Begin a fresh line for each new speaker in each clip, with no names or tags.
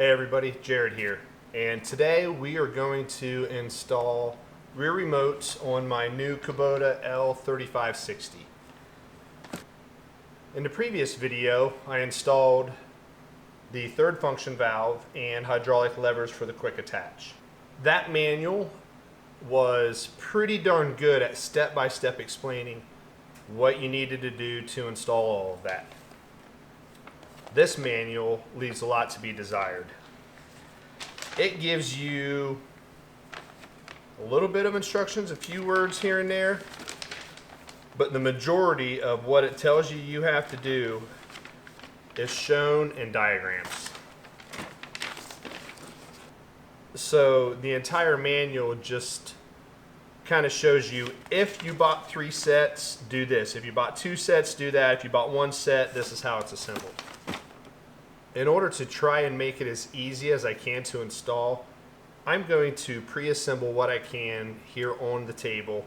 Hey everybody, Jared here, and today we are going to install rear remotes on my new Kubota L3560. In the previous video, I installed the third function valve and hydraulic levers for the quick attach. That manual was pretty darn good at step-by-step explaining what you needed to do to install all of that. This manual leaves a lot to be desired. It gives you a little bit of instructions, a few words here and there, but the majority of what it tells you you have to do is shown in diagrams. So the entire manual just kind of shows you, if you bought 3 sets, do this. If you bought 2 sets, do that. If you bought 1 set, this is how it's assembled. In order to try and make it as easy as I can to install, I'm going to pre-assemble what I can here on the table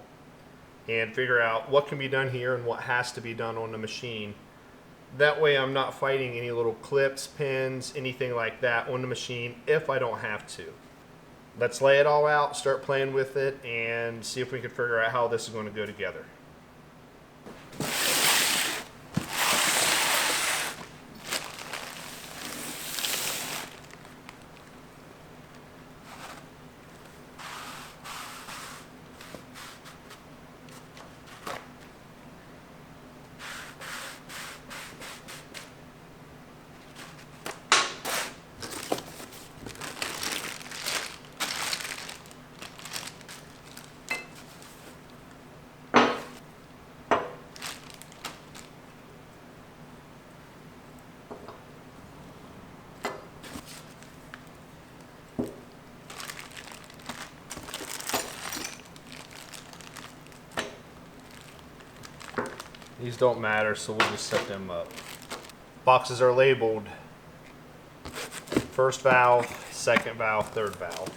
and figure out what can be done here and what has to be done on the machine. That way I'm not fighting any little clips, pins, anything like that on the machine if I don't have to. Let's lay it all out, start playing with it, and see if we can figure out how this is going to go together. These don't matter, so we'll just set them up. Boxes are labeled first valve, second valve, third valve.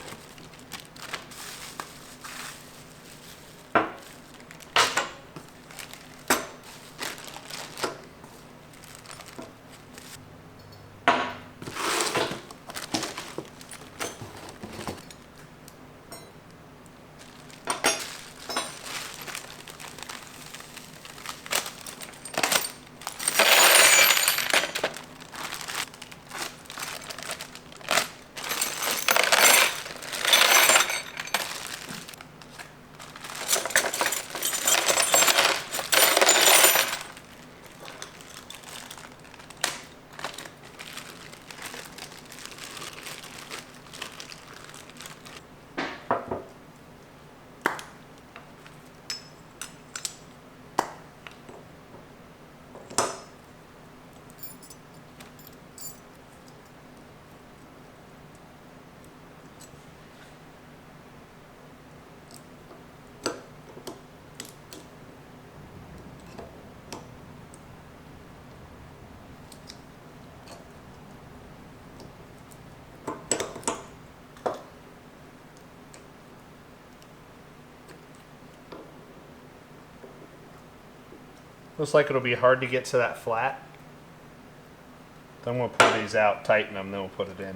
Looks like it'll be hard to get to that flat. So I'm going to pull these out, tighten them, then we'll put it in.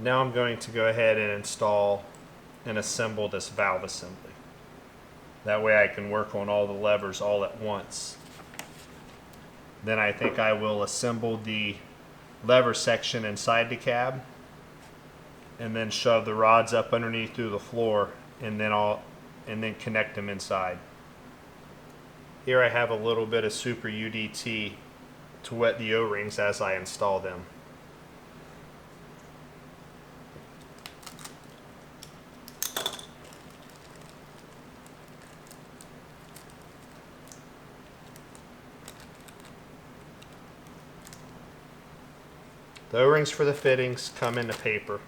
Now I'm going to go ahead and install and assemble this valve assembly. That way I can work on all the levers all at once. Then I think I will assemble the lever section inside the cab and then shove the rods up underneath through the floor and then connect them inside. Here I have a little bit of super UDT to wet the O-rings as I install them. The O-rings for the fittings come in the paper.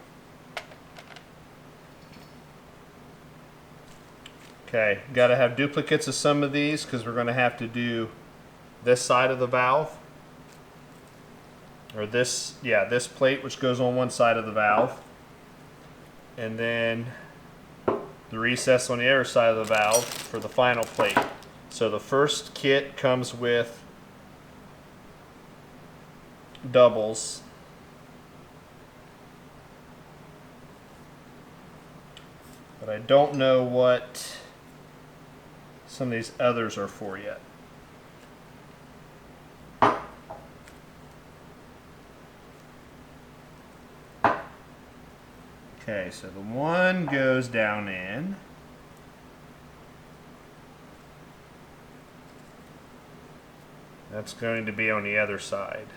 Okay, got to have duplicates of some of these because we're going to have to do this side of the valve. Or this plate which goes on one side of the valve. And then the recess on the other side of the valve for the final plate. So the first kit comes with doubles. But I don't know what some of these others are for yet. Okay, so the one goes down in. That's going to be on the other side.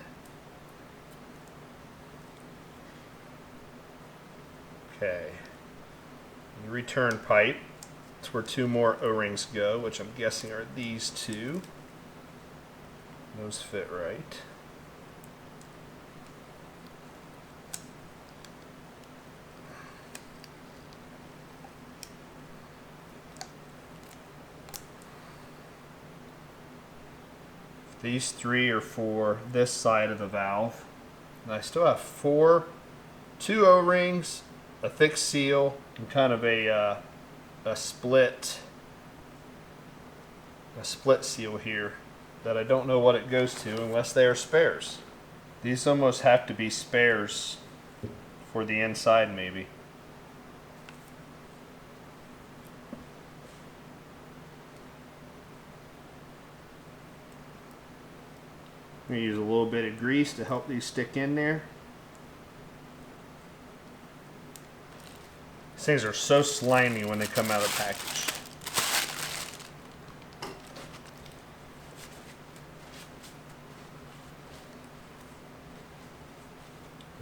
Okay. The return pipe. That's where two more O-rings go, which I'm guessing are these two. Those fit right. These three are for this side of the valve. And I still have two O-rings, a thick seal, and kind of a split seal here that I don't know what it goes to unless they are spares. These almost have to be spares for the inside maybe. I'm going to use a little bit of grease to help these stick in there. These things are so slimy when they come out of the package.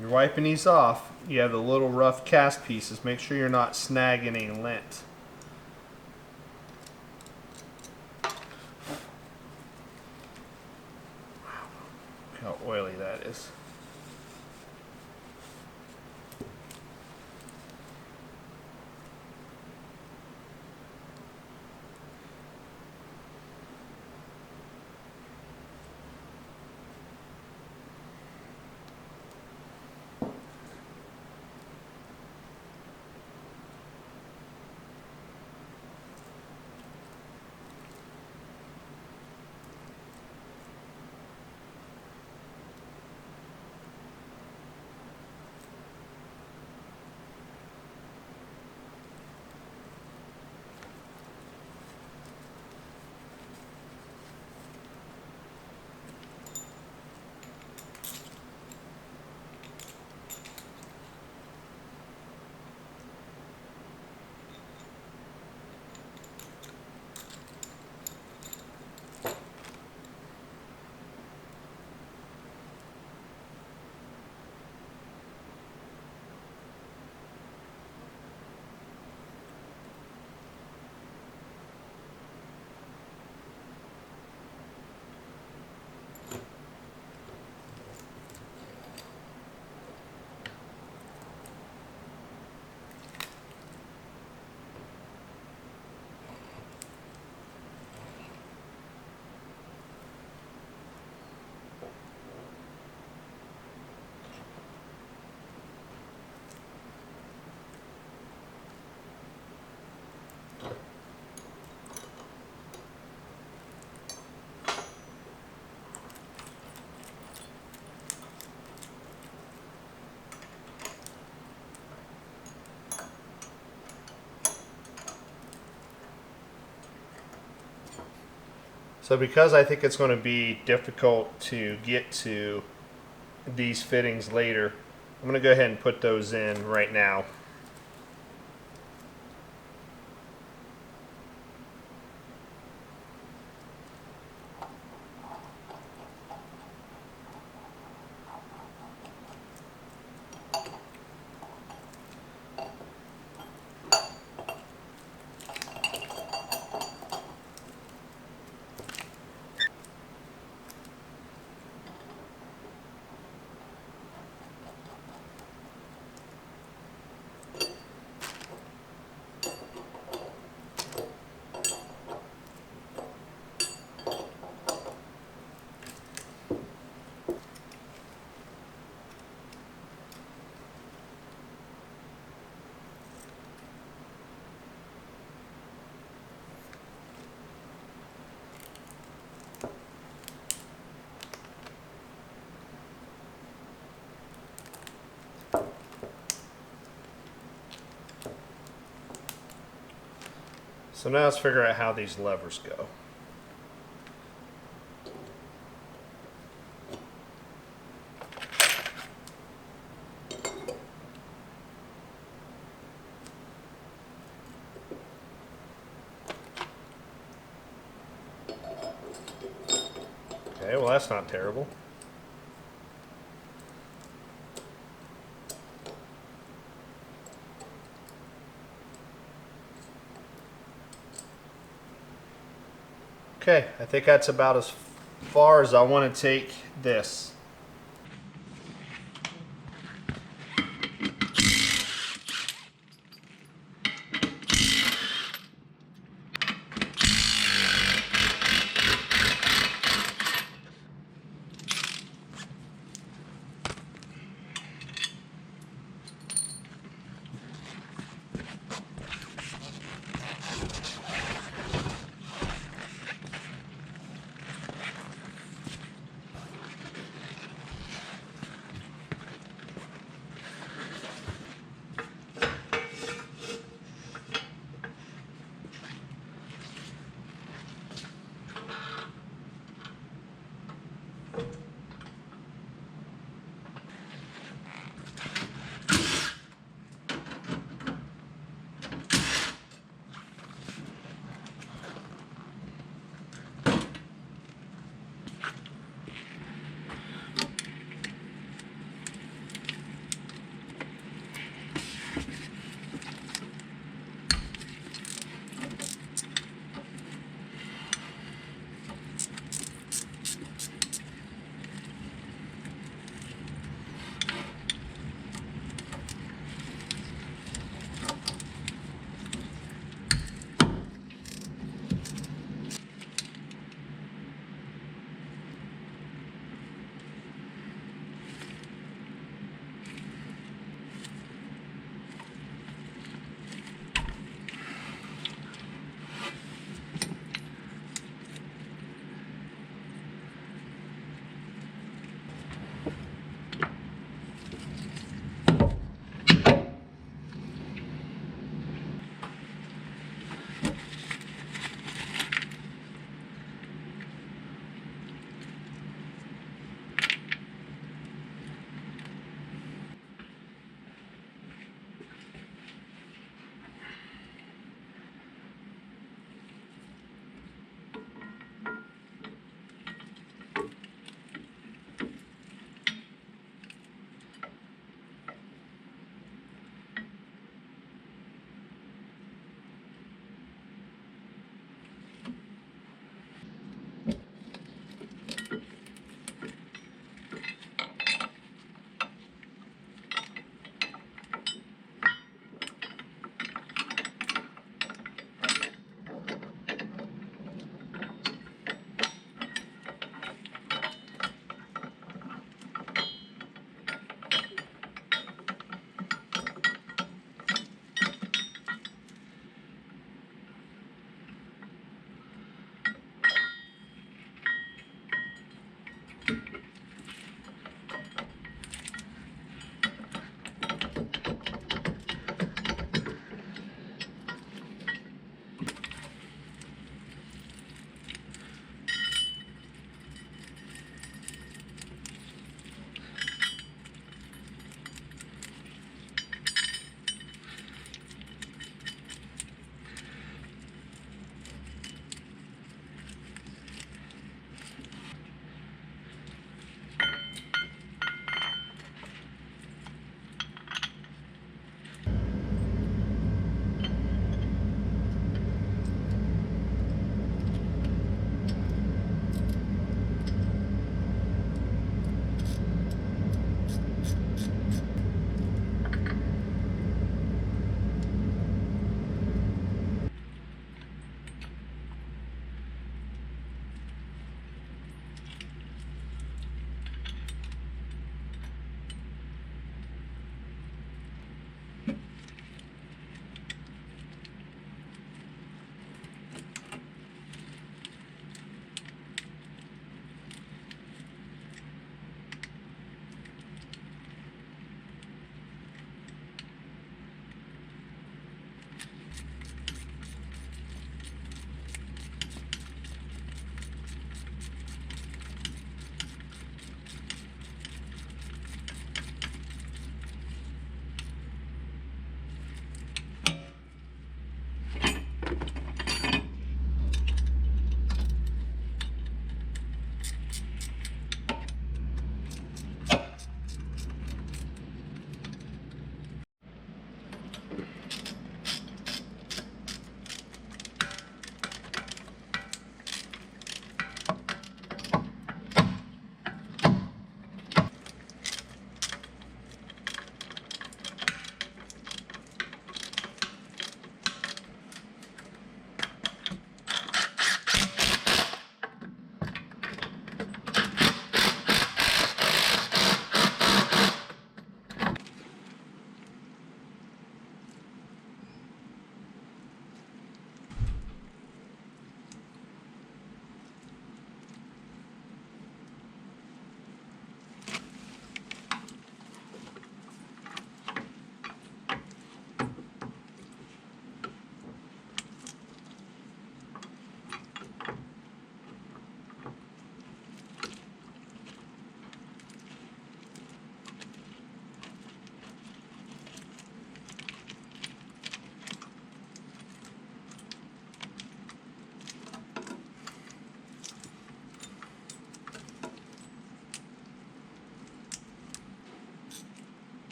You're wiping these off, you have the little rough cast pieces. Make sure you're not snagging any lint. How oily that is. So because I think it's going to be difficult to get to these fittings later, I'm going to go ahead and put those in right now. So now let's figure out how these levers go. Okay, well that's not terrible. Okay, I think that's about as far as I want to take this.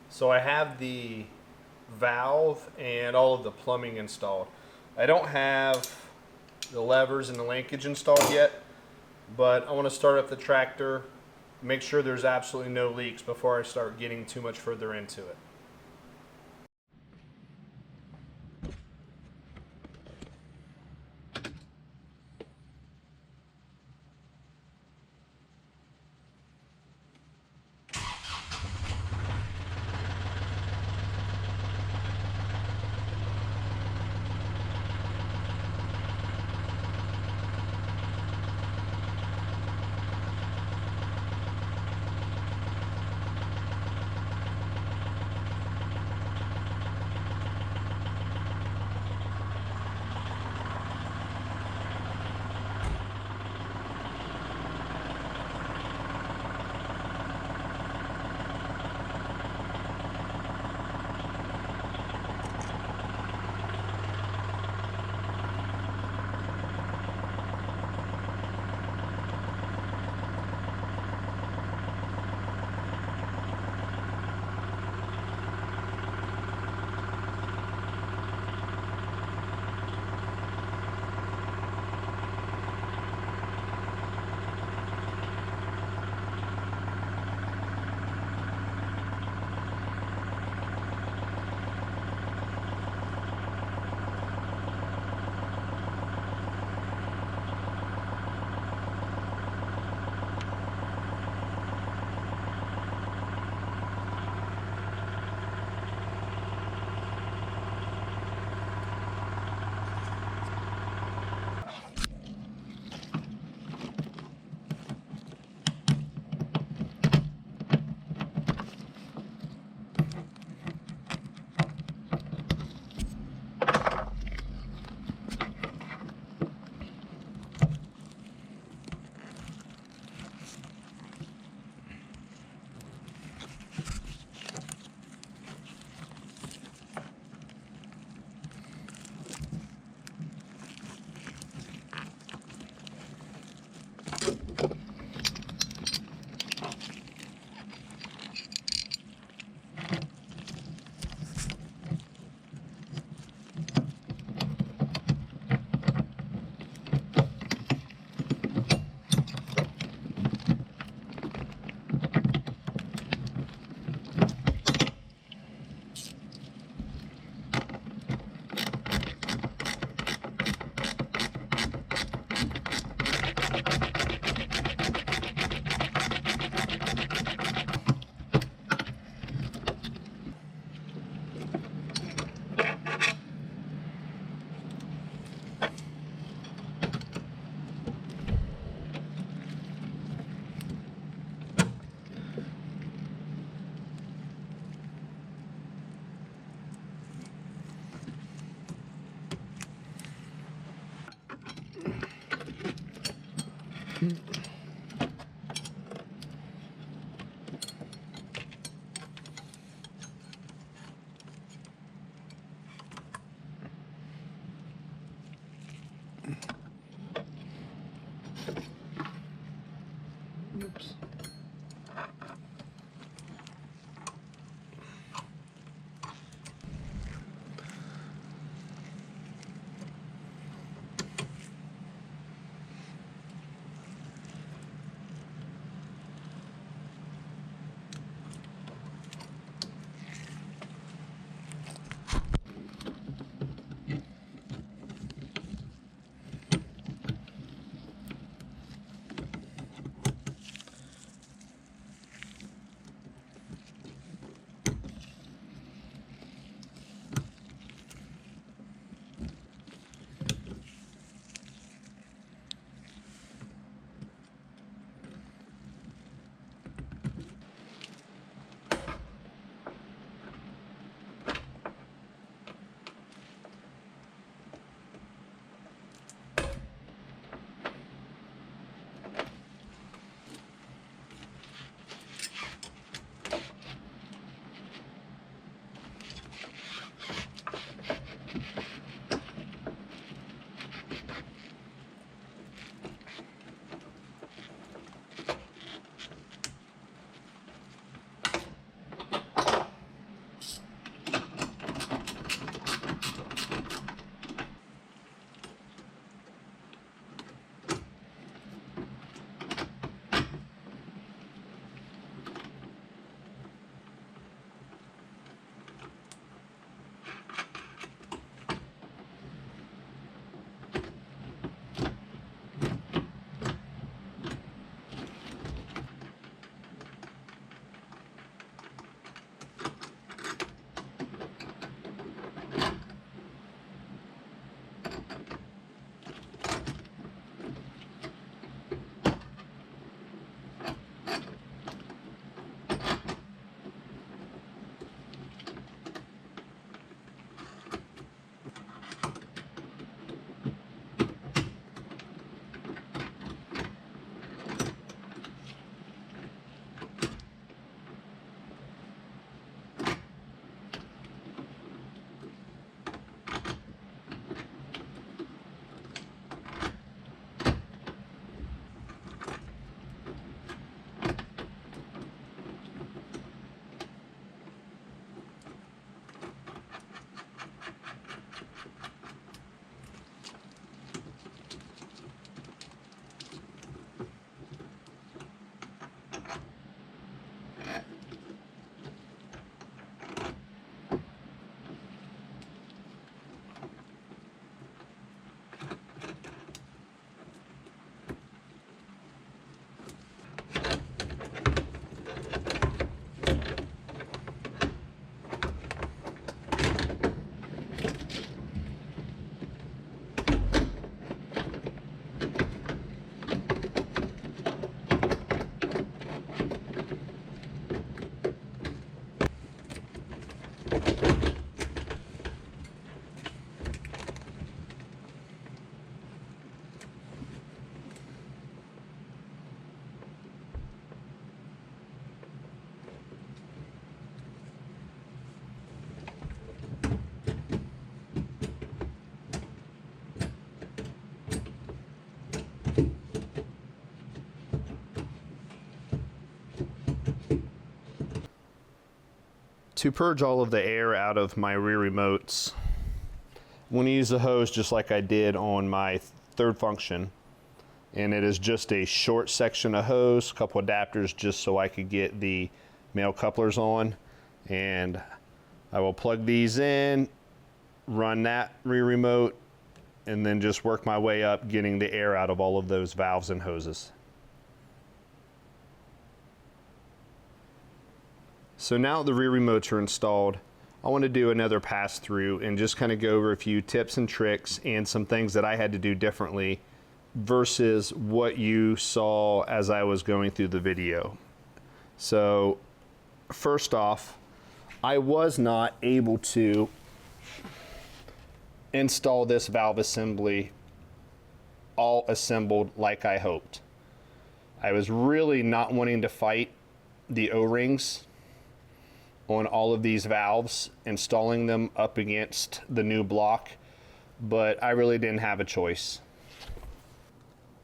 So I have the valve and all of the plumbing installed. I don't have the levers and the linkage installed yet, but I want to start up the tractor, make sure there's absolutely no leaks before I start getting too much further into it. Oops. To purge all of the air out of my rear remotes, I'm going to use the hose just like I did on my third function. And it is just a short section of hose, a couple adapters just so I could get the male couplers on. And I will plug these in, run that rear remote, and then just work my way up getting the air out of all of those valves and hoses. So now the rear remotes are installed, I want to do another pass through and just kind of go over a few tips and tricks and some things that I had to do differently versus what you saw as I was going through the video. So first off, I was not able to install this valve assembly all assembled like I hoped. I was really not wanting to fight the O-rings on all of these valves, installing them up against the new block, but I really didn't have a choice.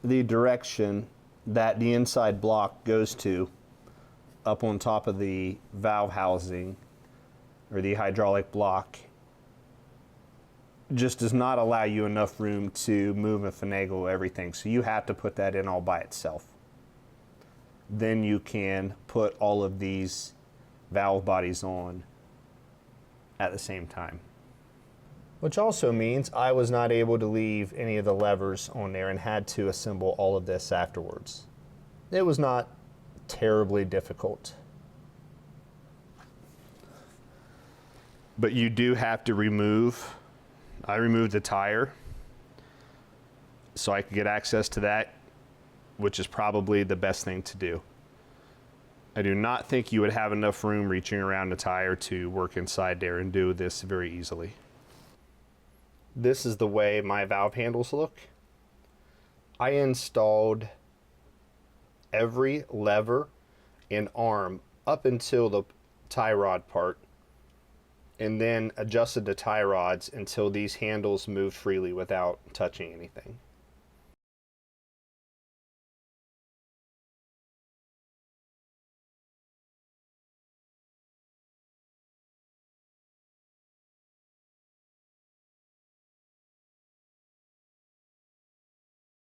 The direction that the inside block goes to, up on top of the valve housing or the hydraulic block, just does not allow you enough room to move and finagle everything, so you have to put that in all by itself. Then you can put all of these valve bodies on at the same time. Which also means I was not able to leave any of the levers on there and had to assemble all of this afterwards. It was not terribly difficult. But you do have to remove, I removed the tire so I could get access to that, which is probably the best thing to do. I do not think you would have enough room reaching around the tire to work inside there and do this very easily. This is the way my valve handles look. I installed every lever and arm up until the tie rod part, and then adjusted the tie rods until these handles moved freely without touching anything.